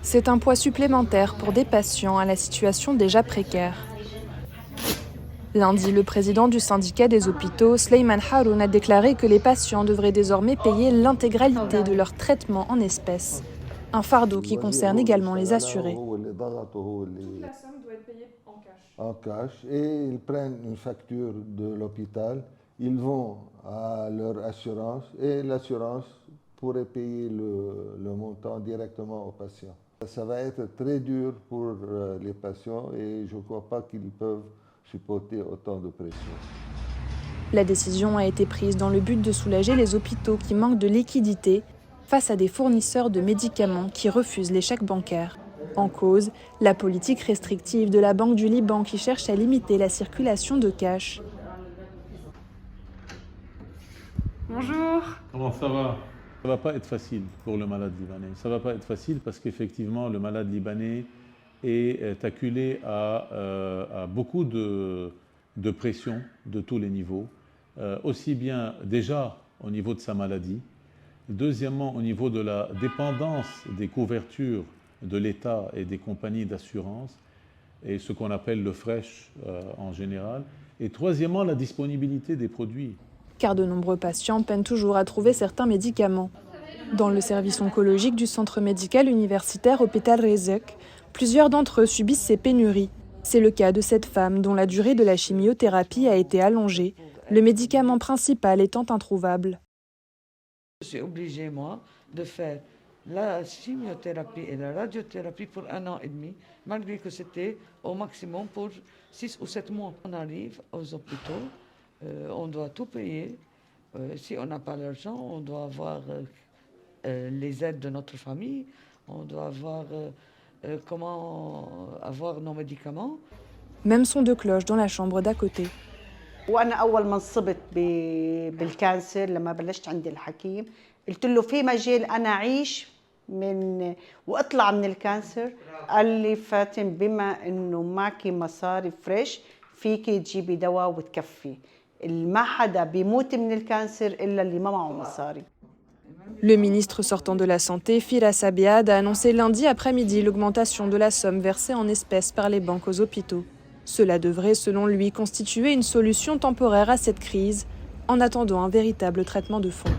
C'est un poids supplémentaire pour des patients à la situation déjà précaire. Lundi, le président du syndicat des hôpitaux, Sleiman Haroun, a déclaré que les patients devraient désormais payer l'intégralité de leur traitement en espèces. Un fardeau qui concerne également les assurés. Toute la somme doit être payée en cash. Et ils prennent une facture de l'hôpital, ils vont à leur assurance et l'assurance pourrait payer le montant directement aux patients. Ça va être très dur pour les patients et je ne crois pas qu'ils peuvent supporter autant de pression. La décision a été prise dans le but de soulager les hôpitaux qui manquent de liquidités face à des fournisseurs de médicaments qui refusent les chèques bancaires. En cause, la politique restrictive de la Banque du Liban qui cherche à limiter la circulation de cash. Bonjour. Comment ça va? Ça ne va pas être facile pour le malade libanais. Ça ne va pas être facile parce qu'effectivement, le malade libanais est acculé à beaucoup de pression de tous les niveaux, aussi bien déjà au niveau de sa maladie, deuxièmement au niveau de la dépendance des couvertures de l'État et des compagnies d'assurance, et ce qu'on appelle le fresh en général, et troisièmement la disponibilité des produits. Car de nombreux patients peinent toujours à trouver certains médicaments. Dans le service oncologique du centre médical universitaire Hôpital Rezek, plusieurs d'entre eux subissent ces pénuries. C'est le cas de cette femme dont la durée de la chimiothérapie a été allongée, le médicament principal étant introuvable. Je suis obligée, moi, de faire la chimiothérapie et la radiothérapie pour 1 an et demi, malgré que c'était au maximum pour 6 ou 7 mois. On arrive aux hôpitaux, on doit tout payer. Si on n'a pas l'argent, on doit avoir les aides de notre famille, on doit avoir comment avoir nos médicaments. Même son de cloche dans la chambre d'à côté. وأنا أول ما انصبت بالكانسر لما بلشت عند الحكيم قلت له في مجال أنا أعيش من وأطلع من الكانسر. قال لي فاتن بما إنه معكي مصاري فريش فيكي تجيبي دواء وتكفي. ما حدا بيموت من الكانسر إلا اللي ما معه مصاري. Le ministre sortant de la Santé, Firas Abiad, a annoncé lundi après-midi l'augmentation de la somme versée en espèces par les banques aux hôpitaux. Cela devrait, selon lui, constituer une solution temporaire à cette crise, en attendant un véritable traitement de fond.